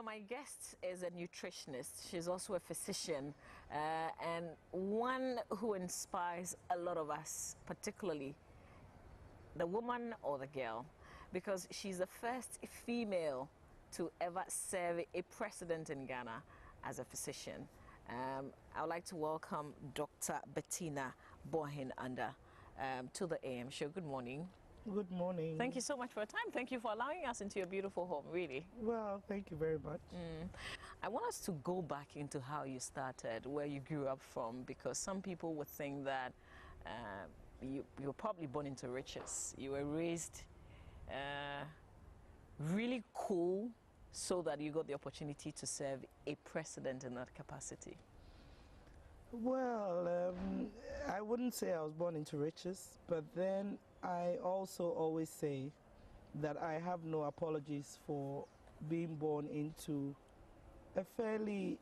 my guest is a nutritionist. She's also a physician, and one who inspires a lot of us, particularly the woman or the girl, because she's the first female to ever serve a president in Ghana as a physician. I would like to welcome Dr. Bettina Boohene-Andah to the AM show. Good morning. Good morning. Thank you so much for your time. Thank you for allowing us into your beautiful home, really. Well, thank you very much. I want us to go back into how you started, where you grew up from, because some people would think that you were probably born into riches. You were raised really cool so that you got the opportunity to serve a president in that capacity. Well, I wouldn't say I was born into riches, but then I also always say that I have no apologies for being born into a fairly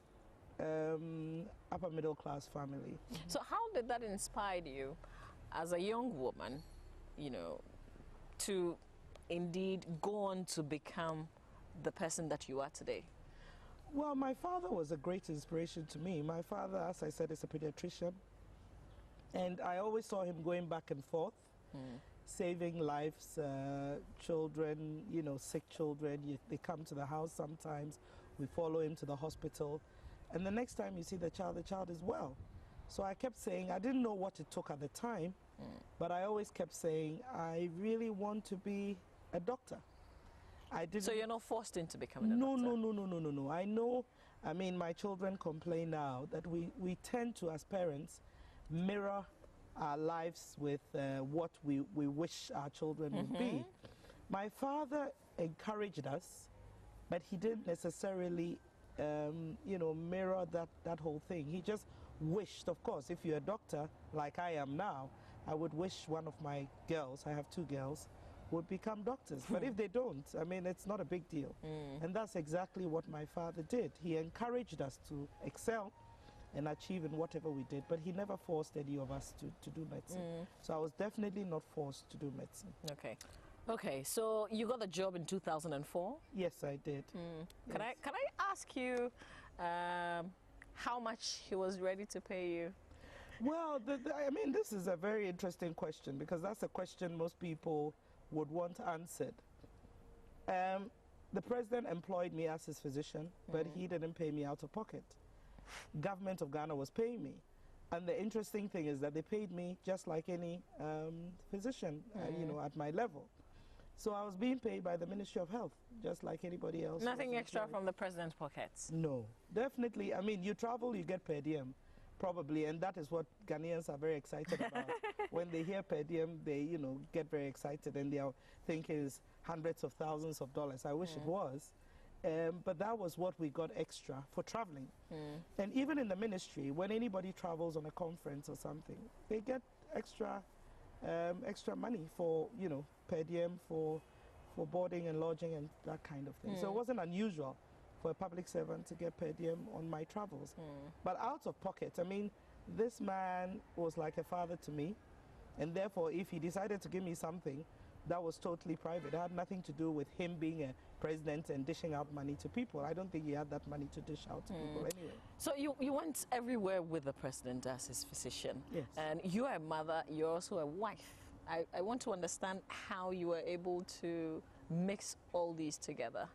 upper middle class family. So how did that inspire you as a young woman, you know, to indeed go on to become the person that you are today? Well, my father was a great inspiration to me. My father, as I said, is a pediatrician, and I always saw him going back and forth, saving lives, children, you know, sick children. They come to the house sometimes, we follow him to the hospital, and the next time you see the child is well. So I kept saying, I didn't know what it took at the time, but I always kept saying, I really want to be a doctor. I didn't. So you're not forced into becoming a doctor? No. I know, I mean, my children complain now that we tend to, as parents, mirror our lives with what we wish our children would be. My father encouraged us, but he didn't necessarily, you know, mirror that whole thing. He just wished, of course, if you're a doctor like I am now, I would wish one of my girls, I have two girls, would become doctors. But if they don't, I mean, it's not a big deal. And that's exactly what my father did. He encouraged us to excel and achieve in whatever we did, but he never forced any of us to do medicine. So I was definitely not forced to do medicine. Okay, so you got the job in 2004? Yes, I did. Yes. Can I ask you how much he was ready to pay you? Well, I mean, this is a very interesting question, because that's a question most people would want answered. The president employed me as his physician, but he didn't pay me out of pocket. Government of Ghana was paying me. And the interesting thing is that they paid me just like any physician, you know, at my level. So I was being paid by the Ministry of Health, just like anybody else. Nothing extra from the president's pockets? No, definitely. I mean, you travel, you get per diem. Probably, and that is what Ghanaians are very excited about. When they hear per diem, they, you know, get very excited, and they are thinking it's hundreds of thousands of dollars. I wish it was, but that was what we got extra for traveling. And even in the ministry, when anybody travels on a conference or something, they get extra money for, you know, per diem for boarding and lodging and that kind of thing. So it wasn't unusual for a public servant to get per diem on my travels. But out of pocket, I mean, this man was like a father to me, and therefore if he decided to give me something, that was totally private. It had nothing to do with him being a president and dishing out money to people. I don't think he had that money to dish out to people anyway. So you went everywhere with the president as his physician. Yes. And you are a mother, you're also a wife. I want to understand how you were able to mix all these together.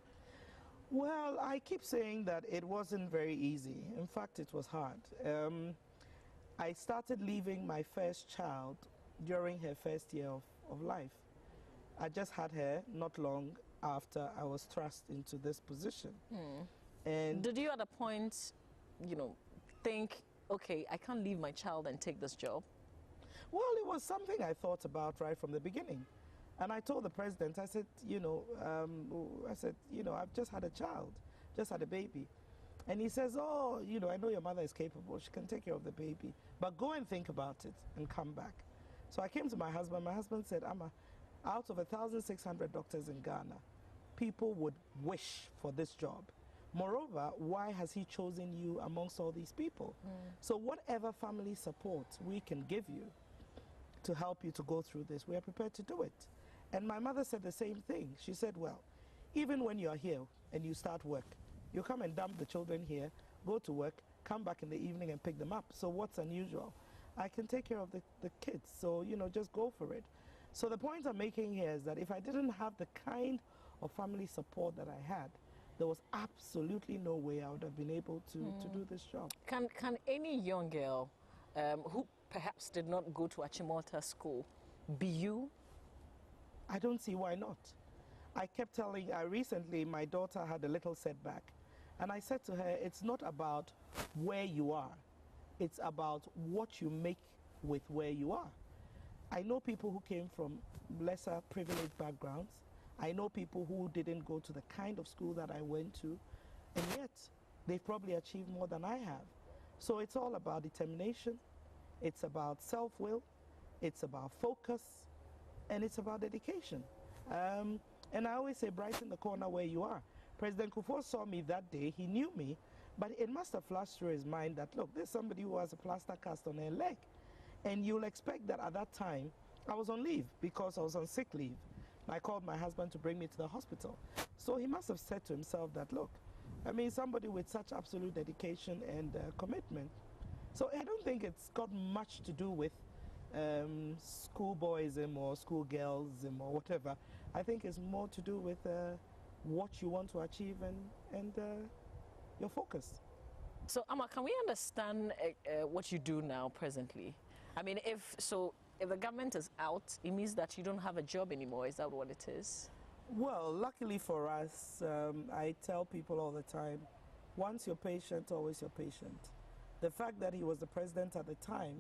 Well, I keep saying that it wasn't very easy. In fact, it was hard. I started leaving my first child during her first year of life. I just had her not long after I was thrust into this position. And did you at a point, you know, think, okay, I can't leave my child and take this job? Well, it was something I thought about right from the beginning. And I told the president, I said, you know, I've just had a child, just had a baby. And he says, oh, you know, I know your mother is capable. She can take care of the baby. But go and think about it and come back. So I came to my husband. My husband said, Amma, out of 1,600 doctors in Ghana, people would wish for this job. Moreover, why has he chosen you amongst all these people? So whatever family support we can give you to help you to go through this, we are prepared to do it. And my mother said the same thing. She said, well, even when you are here and you start work, You come and dump the children here, go to work, come back in the evening and pick them up. So what's unusual? I can take care of the kids, so, just go for it. So the point I'm making here is that if I didn't have the kind of family support that I had, there was absolutely no way I would have been able to do this job. Can any young girl who perhaps did not go to Achimota school be you? I don't see why not. I kept telling her recently, my daughter had a little setback. And I said to her, it's not about where you are. It's about what you make with where you are. I know people who came from lesser privileged backgrounds. I know people who didn't go to the kind of school that I went to, and yet they've probably achieved more than I have. So it's all about determination, it's about self-will, it's about focus, and it's about dedication. And I always say, brighten the corner where you are. President Kufuor saw me that day, he knew me, but it must have flashed through his mind that, look, there's somebody who has a plaster cast on her leg. And you'll expect that at that time, I was on leave because I was on sick leave. I called my husband to bring me to the hospital. So he must have said to himself that, look, I mean, somebody with such absolute dedication and commitment. So I don't think it's got much to do with schoolboyism or schoolgirlsism or whatever. I think it's more to do with what you want to achieve and your focus. So, Amma, can we understand what you do now presently? I mean, if the government is out, it means that you don't have a job anymore. Is that what it is? Well, luckily for us, I tell people all the time, once you're patient, always you're patient. The fact that he was the president at the time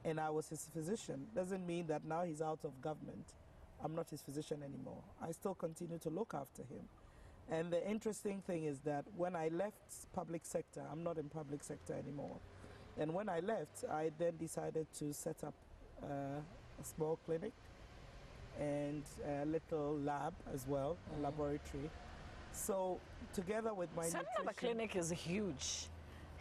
and I was his physician doesn't mean that now he's out of government, I'm not his physician anymore. I still continue to look after him. And the interesting thing is that when I left public sector, I'm not in public sector anymore. And when I left, I then decided to set up a small clinic and a little lab as well, a laboratory. So together with my Setting up a clinic is huge.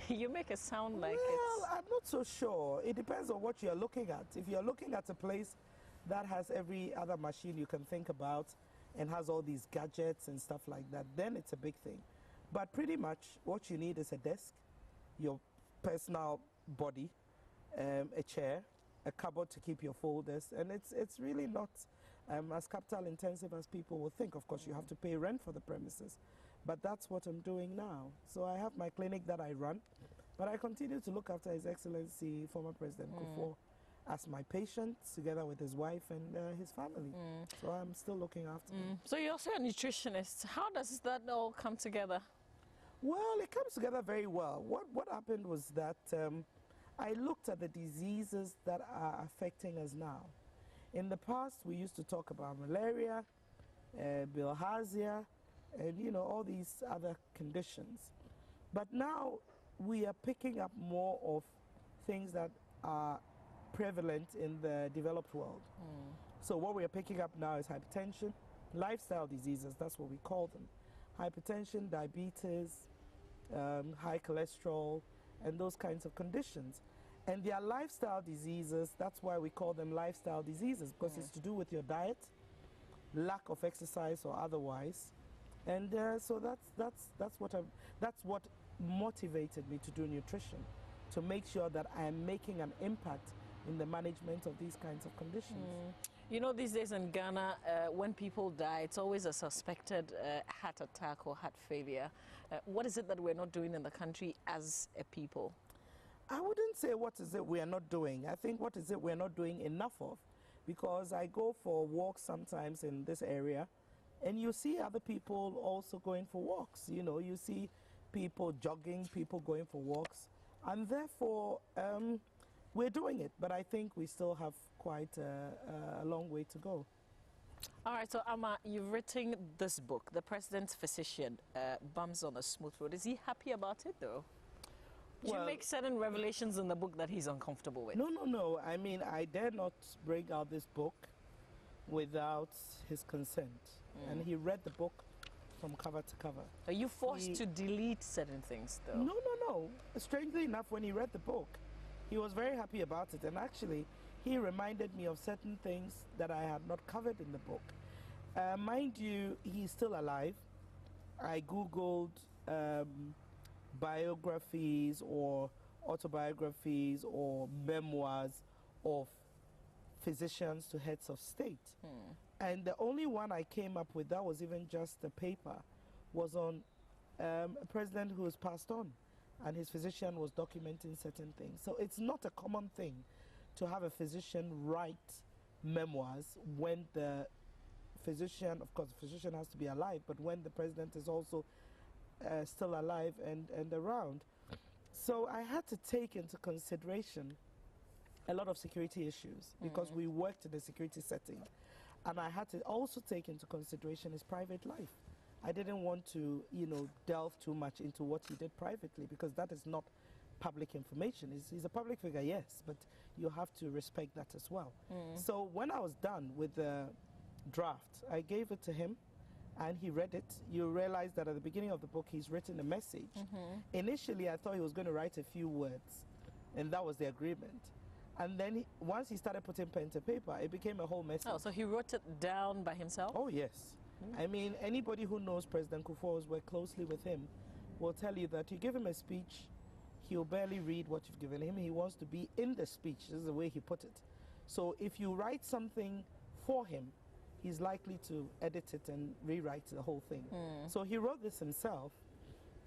You make it sound like well, I'm not so sure. It depends on what you're looking at. If you're looking at a place that has every other machine you can think about and has all these gadgets and stuff like that, then it's a big thing. But pretty much what you need is a desk, your personal body, a chair, a cupboard to keep your folders, and it's really not as capital intensive as people will think. Of course, you have to pay rent for the premises, but that's what I'm doing now. So I have my clinic that I run, but I continue to look after His Excellency, former President Kufuor, as my patient, together with his wife and his family. So I'm still looking after him. So you're also a nutritionist. How does that all come together? Well, it comes together very well. What happened was that I looked at the diseases that are affecting us now. In the past, we used to talk about malaria, bilharzia, and all these other conditions. But now we are picking up more of things that are prevalent in the developed world. So what we are picking up now is hypertension, lifestyle diseases, that's what we call them. Hypertension, diabetes, high cholesterol, and those kinds of conditions. And they are lifestyle diseases, that's why we call them lifestyle diseases, because it's to do with your diet, lack of exercise or otherwise. And so that's what motivated me to do nutrition, to make sure that I am making an impact in the management of these kinds of conditions. You know, these days in Ghana, when people die, it's always a suspected heart attack or heart failure. What is it that we're not doing in the country as a people? I wouldn't say what is it we are not doing. I think what is it we're not doing enough of, because I go for walks sometimes in this area, and you see other people also going for walks. You see people jogging, people going for walks, and therefore we're doing it, but I think we still have quite a long way to go. All right, so Amma, you've written this book, The President's Physician, Bums on a Smooth Road. Is he happy about it, though? Did you make certain revelations in the book that he's uncomfortable with? No. I mean, I dare not bring out this book without his consent. And he read the book from cover to cover. Are you forced to delete certain things, though? No. Strangely enough, when he read the book, he was very happy about it. And actually, he reminded me of certain things that I had not covered in the book. Mind you, he's still alive. I Googled biographies or autobiographies or memoirs of physicians to heads of state. And the only one I came up with that was even just a paper was on a president who has passed on, and his physician was documenting certain things. So it's not a common thing to have a physician write memoirs when the physician, of course, the physician has to be alive, but when the president is also still alive and around. So I had to take into consideration a lot of security issues because we worked in a security setting. And I had to also take into consideration his private life. I didn't want to, delve too much into what he did privately because that is not public information. He's a public figure, yes, but you have to respect that as well. So when I was done with the draft, I gave it to him and he read it. You realize that at the beginning of the book, he's written a message. Initially, I thought he was going to write a few words, and that was the agreement. And then once he started putting pen to paper, it became a whole message. Oh, so he wrote it down by himself? Oh, yes. I mean, anybody who knows President Kufuor's worked closely with him will tell you that you give him a speech, he'll barely read what you've given him. He wants to be in the speech. This is the way he put it. So if you write something for him, he's likely to edit it and rewrite the whole thing. So he wrote this himself.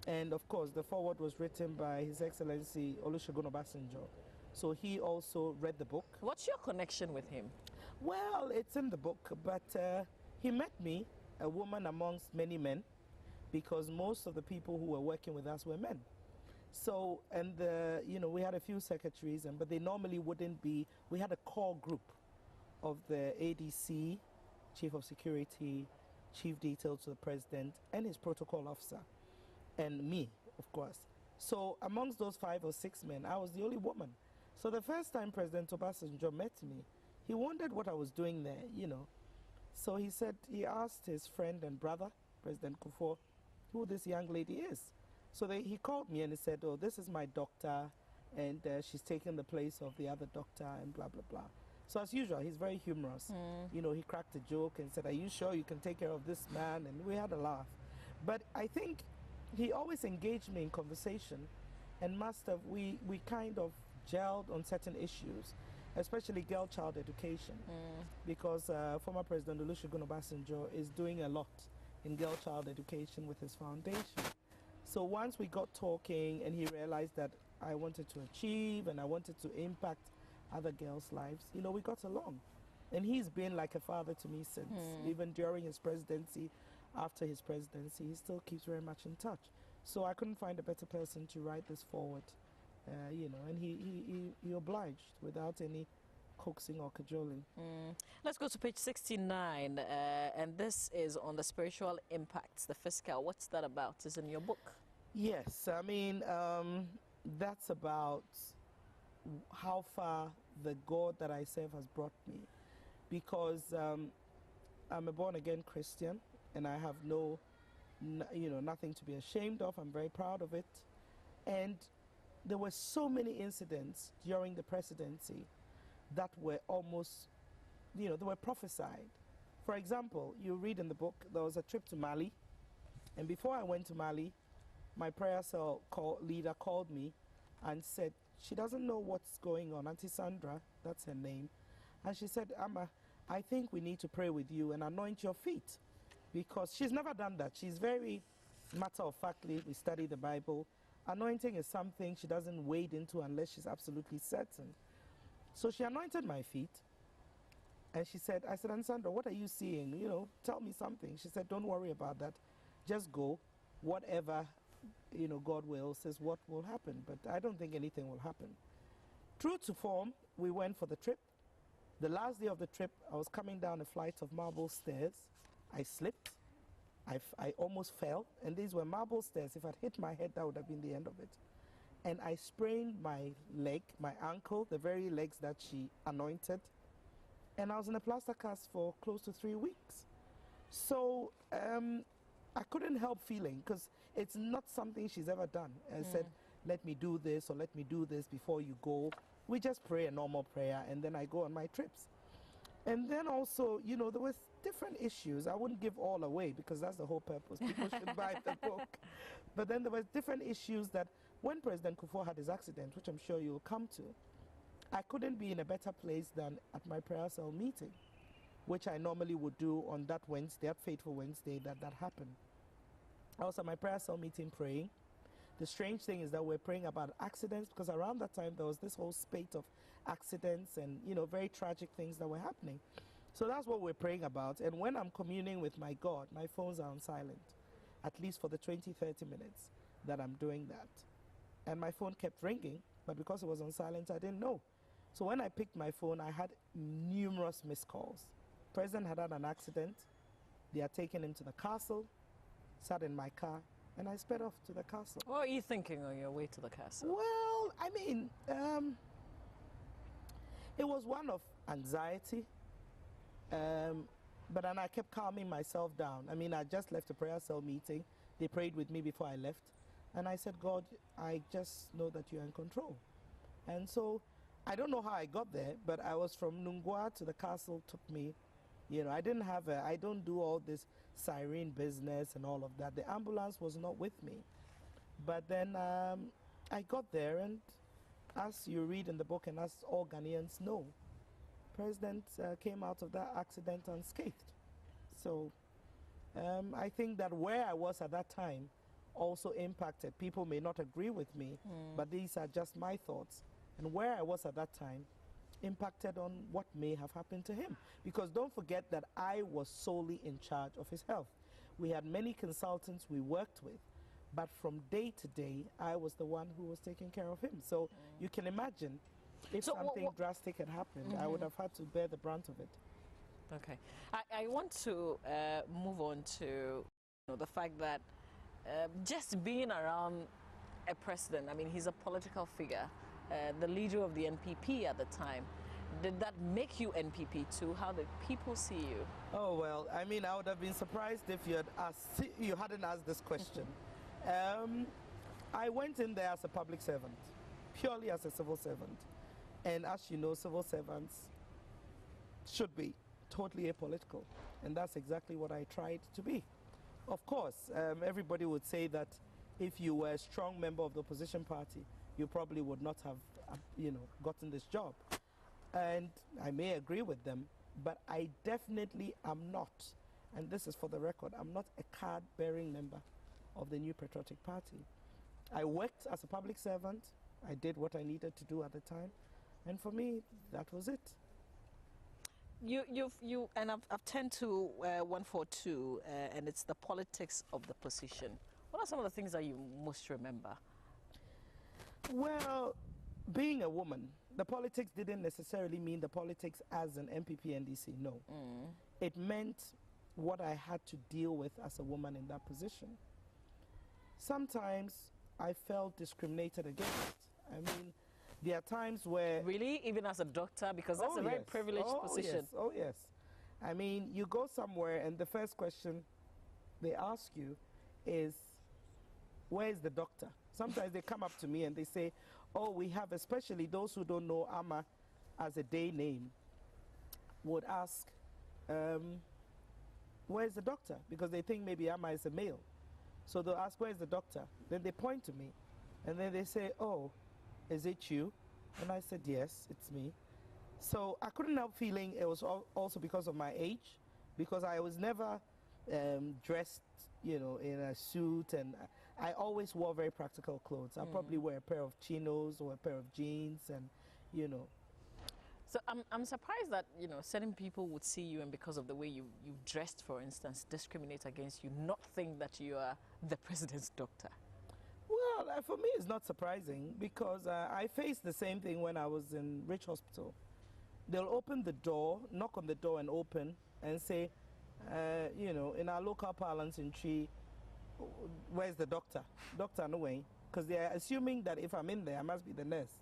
And of course, the foreword was written by His Excellency Olusegun Obasanjo. So he also read the book. What's your connection with him? Well, it's in the book, but he met me, a woman amongst many men, because most of the people who were working with us were men. So, and we had a few secretaries, but they normally wouldn't be. We had a core group of the ADC, Chief of Security, Chief Detail to the President, and his protocol officer, and me, of course. So amongst those 5 or 6 men, I was the only woman. So the first time President Obasanjo met me, he wondered what I was doing there, So he asked his friend and brother, President Kufuor, who this young lady is. So he called me and he said, oh, this is my doctor, and she's taken the place of the other doctor, and blah, blah, blah. So as usual, he's very humorous. He cracked a joke and said, are you sure you can take care of this man? And we had a laugh. But I think he always engaged me in conversation, and we kind of gelled on certain issues, especially girl-child education, because former President Olusegun Obasanjo is doing a lot in girl-child education with his foundation. So once we got talking and he realized that I wanted to achieve and I wanted to impact other girls' lives, we got along. And he's been like a father to me since, even during his presidency, after his presidency, he still keeps very much in touch. So I couldn't find a better person to write this forward, and he obliged without any coaxing or cajoling. Let's go to page 69, and this is on the spiritual impacts, the fiscal. What's that about? Is in your book? Yes, I mean, that's about how far the God that I serve has brought me, because I'm a born-again Christian, and I have nothing to be ashamed of. I'm very proud of it. And there were so many incidents during the presidency that were almost, they were prophesied. For example, you read in the book, there was a trip to Mali, and before I went to Mali, my prayer cell leader called me and said, she doesn't know what's going on. Auntie Sandra, that's her name. And she said, Amma, I think we need to pray with you and anoint your feet. Because she's never done that. She's very matter-of-factly, we study the Bible. Anointing is something she doesn't wade into unless she's absolutely certain. So she anointed my feet. And she said, I said, Auntie Sandra, what are you seeing? Tell me something. She said, don't worry about that. Just go. Whatever God wills is what will happen, but I don't think anything will happen. True to form, we went for the trip. The last day of the trip, I was coming down a flight of marble stairs. I slipped. I almost fell, and these were marble stairs. If I'd hit my head, that would have been the end of it. And I sprained my leg, my ankle, the very legs that she anointed, and I was in a plaster cast for close to 3 weeks. So I couldn't help feeling, because it's not something she's ever done. I said, let me do this or let me do this before you go. We just pray a normal prayer, and then I go on my trips. And then also, there was different issues. I wouldn't give all away because that's the whole purpose. People should buy the book. But then there were different issues that when President Kufuor had his accident, which I'm sure you'll come to, I couldn't be in a better place than at my prayer cell meeting, which I normally would do on that Wednesday, that fateful Wednesday that happened. I was at my prayer cell meeting praying. The strange thing is that we're praying about accidents because around that time there was this whole spate of accidents and, you know, very tragic things that were happening. So that's what we're praying about. And when I'm communing with my God, my phones are on silent, at least for the 20, 30 minutes that I'm doing that. And my phone kept ringing, but because it was on silent, I didn't know. So when I picked my phone, I had numerous missed calls. President had had an accident. They had taken him to the castle, sat in my car, and I sped off to the castle. What were you thinking on your way to the castle? Well, I mean, it was one of anxiety, but then I kept calming myself down. I mean, I just left a prayer cell meeting. They prayed with me before I left. And I said, God, I just know that you're in control. And so I don't know how I got there, but I was from Nungwa to the castle, took me. You know, I don't do all this siren business and all of that. The ambulance was not with me. But then I got there, and as you read in the book and as all Ghanaians know, President came out of that accident unscathed. So I think that where I was at that time also impacted. People may not agree with me, but these are just my thoughts. And where I was at that time impacted on what may have happened to him. Because don't forget that I was solely in charge of his health. We had many consultants we worked with, but from day to day, I was the one who was taking care of him. So you can imagine if something drastic had happened, I would have had to bear the brunt of it. Okay. I want to move on to the fact that just being around a president, I mean, he's a political figure, the leader of the NPP at the time. Did that make you NPP too? How did people see you? Oh, well, I mean, I would have been surprised if you hadn't asked this question. I went in there as a public servant, purely as a civil servant. And as you know, civil servants should be totally apolitical. And that's exactly what I tried to be. Of course, everybody would say that if you were a strong member of the opposition party, you probably would not have, gotten this job. And I may agree with them, but I definitely am not, and this is for the record, I'm not a card-bearing member of the New Patriotic Party. I worked as a public servant. I did what I needed to do at the time, and for me, that was it. I've turned to 142, and it's the politics of the position. What are some of the things that you most remember? Well, being a woman, the politics didn't necessarily mean the politics as an MPP NDC, no. It meant what I had to deal with as a woman in that position. Sometimes I felt discriminated against. I mean, there are times where... Really? Even as a doctor? Because that's a very privileged position. Yes. Oh, yes. I mean, you go somewhere and the first question they ask you is, where's the doctor? Sometimes they come up to me and they say, oh, we have, especially those who don't know Amma as a day name, would ask, where's the doctor? Because they think maybe Amma is a male. So they'll ask, where's the doctor? Then they point to me. And then they say, oh, is it you? And I said, yes, it's me. So I couldn't help feeling it was also because of my age, because I was never dressed, in a suit, and I always wore very practical clothes. I probably wear a pair of chinos or a pair of jeans, and So I'm surprised that certain people would see you, and because of the way you dressed, for instance, discriminate against you, not think that you are the president's doctor. Well, for me, it's not surprising because I faced the same thing when I was in Rich Hospital. They'll open the door, knock on the door and open and say, in our local parlance in Chi, where's the doctor? Doctor, no way. Because they are assuming that if I'm in there, I must be the nurse.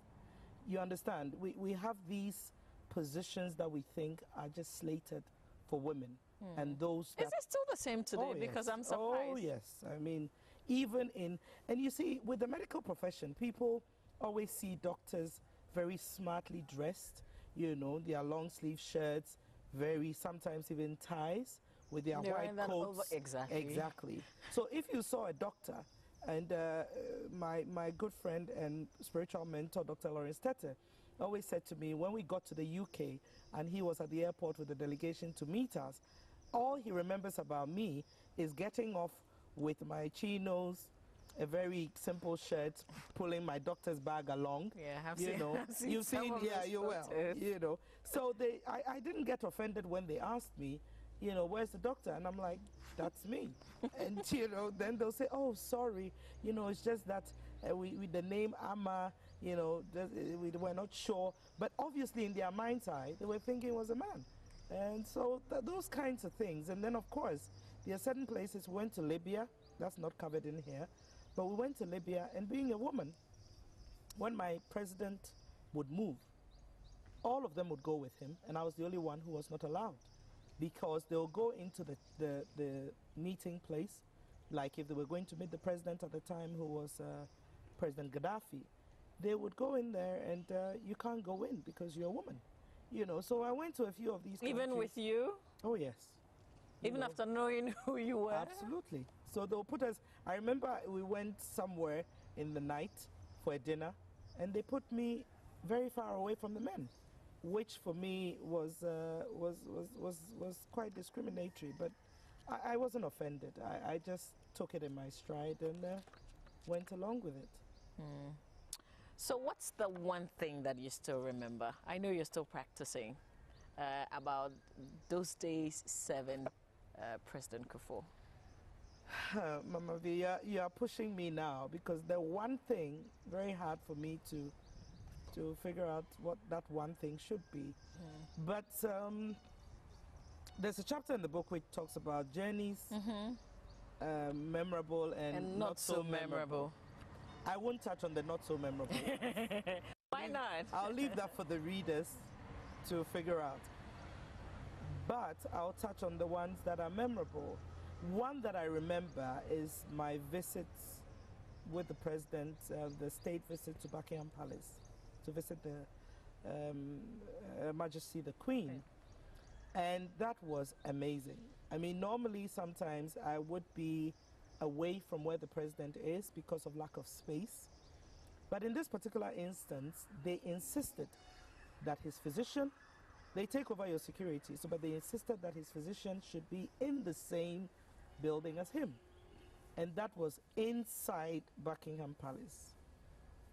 You understand? We have these positions that we think are just slated for women. And those that... Is it still the same today? Because I'm surprised. Oh, yes. I mean, even in... And you see, with the medical profession, people always see doctors very smartly dressed, their long sleeve shirts, very, sometimes even ties with their They're white in that coats. exactly. Exactly. So if you saw a doctor, and my good friend and spiritual mentor, Dr. Lawrence Tete, always said to me when we got to the UK and he was at the airport with the delegation to meet us, all he remembers about me is getting off with my chinos, a very simple shirt, pulling my doctor's bag along. Yeah, You've seen, yeah, you will, So I didn't get offended when they asked me, where's the doctor? And I'm like, that's me. And, then they'll say, oh, sorry, it's just that with the name Amma, we were not sure. But obviously in their mind's eye, they were thinking it was a man. And so those kinds of things. And then, of course, there are certain places. We went to Libya. That's not covered in here. But we went to Libya, and being a woman, when my president would move, all of them would go with him, and I was the only one who was not allowed, because they'll go into the meeting place, like if they were going to meet the president at the time, who was President Gaddafi, they would go in there, and you can't go in because you're a woman. So I went to a few of these countries. Even with you? Oh, yes. Even after knowing who you were? Absolutely. So they'll put us, I remember we went somewhere in the night for a dinner, and they put me very far away from the men, which for me was quite discriminatory, but I wasn't offended. I just took it in my stride and went along with it. Mm. So what's the one thing that you still remember? I know you're still practicing about those days 7 President Kufuor. Mama V, you are pushing me now, because the one thing, very hard for me to figure out what that one thing should be. Mm. But there's a chapter in the book which talks about journeys, memorable and not so memorable. I won't touch on the not so memorable. Why not? I'll leave that for the readers to figure out. But I'll touch on the ones that are memorable. One that I remember is my visits with the president, the state visit to Buckingham Palace, to visit the Her Majesty the Queen. And that was amazing. I mean, normally sometimes I would be away from where the president is because of lack of space. But in this particular instance, they insisted that his physician, they take over your security, but they insisted that his physician should be in the same building as him. And that was inside Buckingham Palace.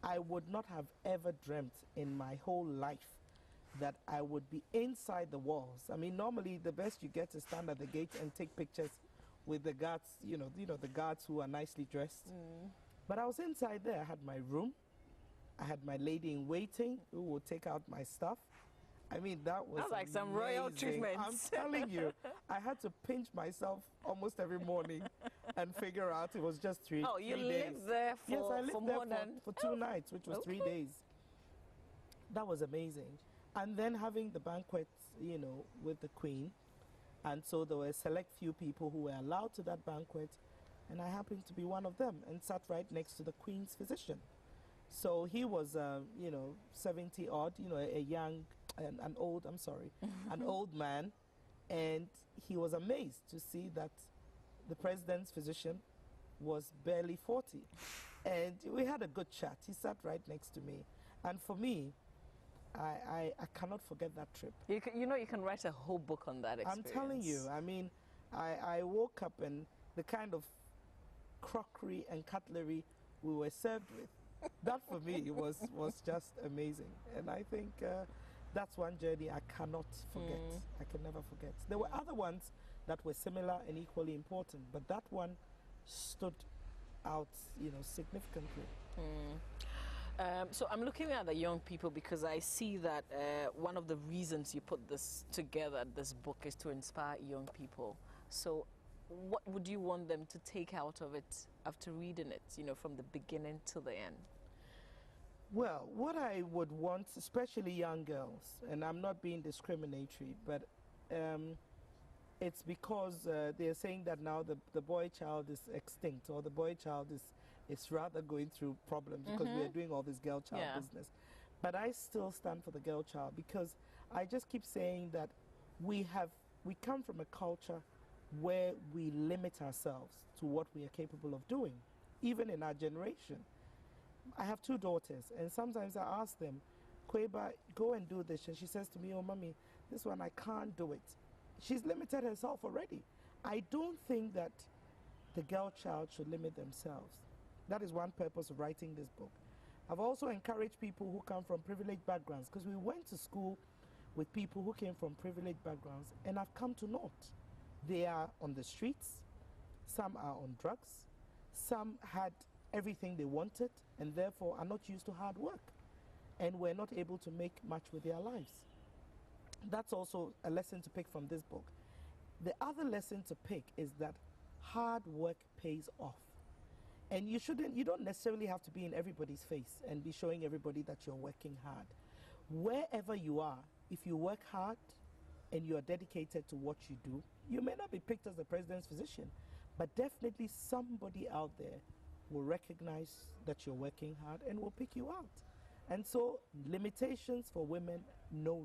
I would not have ever dreamt in my whole life that I would be inside the walls. I mean, normally the best you get is stand at the gate and take pictures with the guards, the guards who are nicely dressed. Mm. But I was inside there. I had my room. I had my lady in waiting who would take out my stuff. I mean, that was like some royal treatment. I'm telling you, I had to pinch myself almost every morning and figure out it was just 3 days. Oh, you lived there for, yes, I lived for there more than... for 2 nights, which was 3 days. That was amazing. And then having the banquet, with the Queen. And so there were a select few people who were allowed to that banquet, and I happened to be one of them and sat right next to the Queen's physician. So he was, 70 odd, an old man, and he was amazed to see that the president's physician was barely 40. And we had a good chat. He sat right next to me. And for me, I cannot forget that trip. You can write a whole book on that experience. I'm telling you. I mean, I woke up and the kind of crockery and cutlery we were served with, that for me was just amazing. And I think that's one journey I cannot forget. I can never forget. There were other ones that were similar and equally important, but that one stood out, significantly. So I'm looking at the young people because I see that one of the reasons you put this together, this book, is to inspire young people. So what would you want them to take out of it after reading it, from the beginning to the end? Well, what I would want, especially young girls, and I'm not being discriminatory, but it's because they're saying that now the boy child is extinct, or the boy child is rather going through problems because we are doing all this girl child business. But I still stand for the girl child, because I just keep saying that we come from a culture where we limit ourselves to what we are capable of doing, even in our generation. I have 2 daughters, and sometimes I ask them, Kweba, go and do this. And she says to me, oh, mommy, this one, I can't do it. She's limited herself already. I don't think that the girl child should limit themselves. That is one purpose of writing this book. I've also encouraged people who come from privileged backgrounds, because we went to school with people who came from privileged backgrounds, and I've come to note they are on the streets, some are on drugs, some had everything they wanted and therefore are not used to hard work and were not able to make much with their lives. That's also a lesson to pick from this book. The other lesson to pick is that hard work pays off. And you don't necessarily have to be in everybody's face and be showing everybody that you're working hard. Wherever you are, if you work hard and you are dedicated to what you do, you may not be picked as the president's physician, but definitely somebody out there will recognize that you're working hard and will pick you out. And so, limitations for women, no.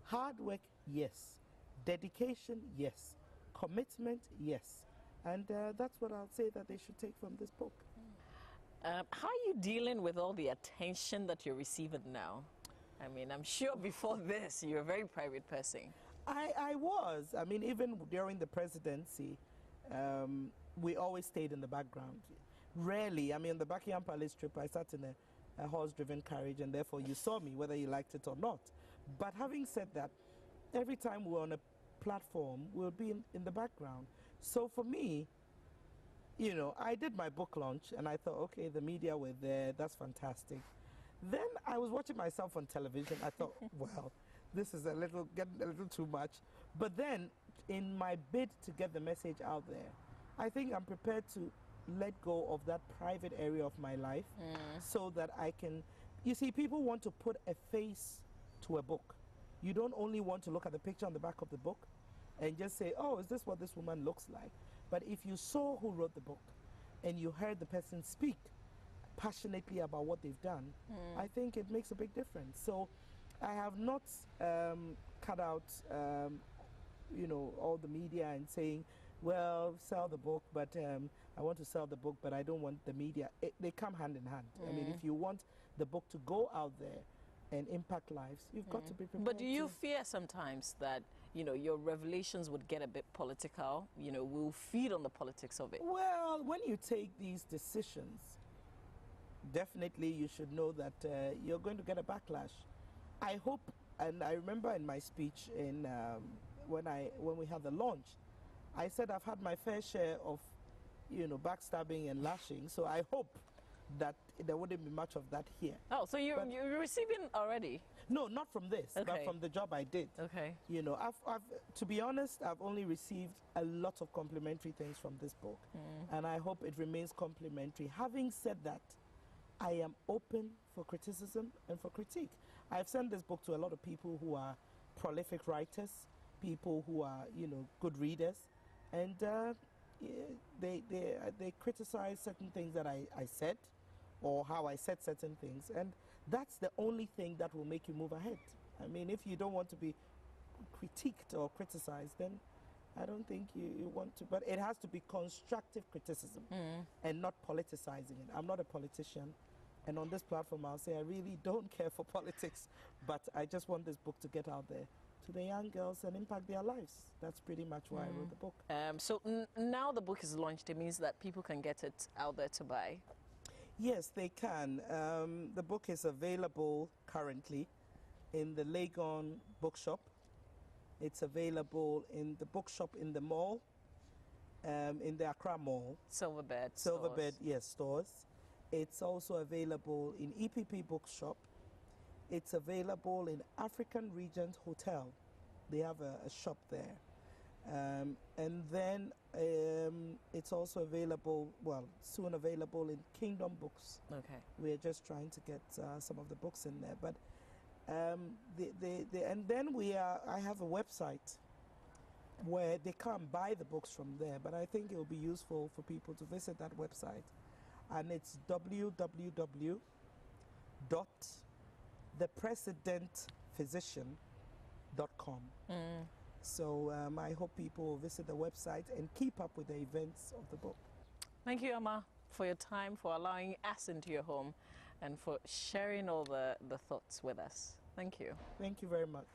Hard work, yes. Dedication, yes. Commitment, yes. And that's what I'll say that they should take from this book. How are you dealing with all the attention that you're receiving now? I mean, I'm sure before this, you're a very private person. I was. I mean, even during the presidency, we always stayed in the background. Rarely, I mean, the Buckingham Palace trip, I sat in a horse-driven carriage, and therefore you saw me, whether you liked it or not. But having said that, every time we're on a platform, we'll be in the background. So for me, you know, I did my book launch, and I thought, okay, the media were there, that's fantastic. Then I was watching myself on television. I thought, well, this is getting a little too much. But then, in my bid to get the message out there, I think I'm prepared to let go of that private area of my life so that I can... You see, people want to put a face to a book. You don't only want to look at the picture on the back of the book and just say, oh, is this what this woman looks like? But if you saw who wrote the book and you heard the person speak passionately about what they've done, I think it makes a big difference. So I have not cut out, you know, all the media and saying, well, sell the book, but I want to sell the book, but I don't want the media. They come hand in hand. I mean, if you want the book to go out there and impact lives, you've got to be prepared. But do you fear sometimes that, you know, your revelations would get a bit political? You know, we'll feed on the politics of it. Well, when you take these decisions, definitely you should know that you're going to get a backlash. I hope, and I remember in my speech in when we had the launch, I said I've had my fair share of, you know, backstabbing and lashing. So I hope that there wouldn't be much of that here. Oh, so you're receiving already? No, not from this, but from the job I did. Okay. You know, I've to be honest, I've only received a lot of complimentary things from this book, and I hope it remains complimentary. Having said that, I am open for criticism and for critique. I've sent this book to a lot of people who are prolific writers, people who are, you know, good readers, and they criticize certain things that I said or how I said certain things, and that's the only thing that will make you move ahead. I mean, if you don't want to be critiqued or criticized, then I don't think you want to, but it has to be constructive criticism and not politicizing it. I'm not a politician, and on this platform I'll say I really don't care for politics, but I just want this book to get out there to the young girls and impact their lives. That's pretty much why I wrote the book. So now the book is launched, it means that people can get it out there to buy? Yes, they can. The book is available currently in the Legon bookshop. It's available in the bookshop in the mall, in the Accra Mall. Silverbed Yes, stores. It's also available in EPP Bookshop. It's available in African Regent Hotel. They have a shop there. And then it's also available, well, soon available in Kingdom Books. Okay. We're just trying to get some of the books in there. But and then I have a website where they can't buy the books from there, but I think it will be useful for people to visit that website. And it's www.thepresidentphysician, So I hope people will visit the website and keep up with the events of the book. Thank you, Amma, for your time, for allowing us into your home, and for sharing all the thoughts with us. Thank you. Thank you very much.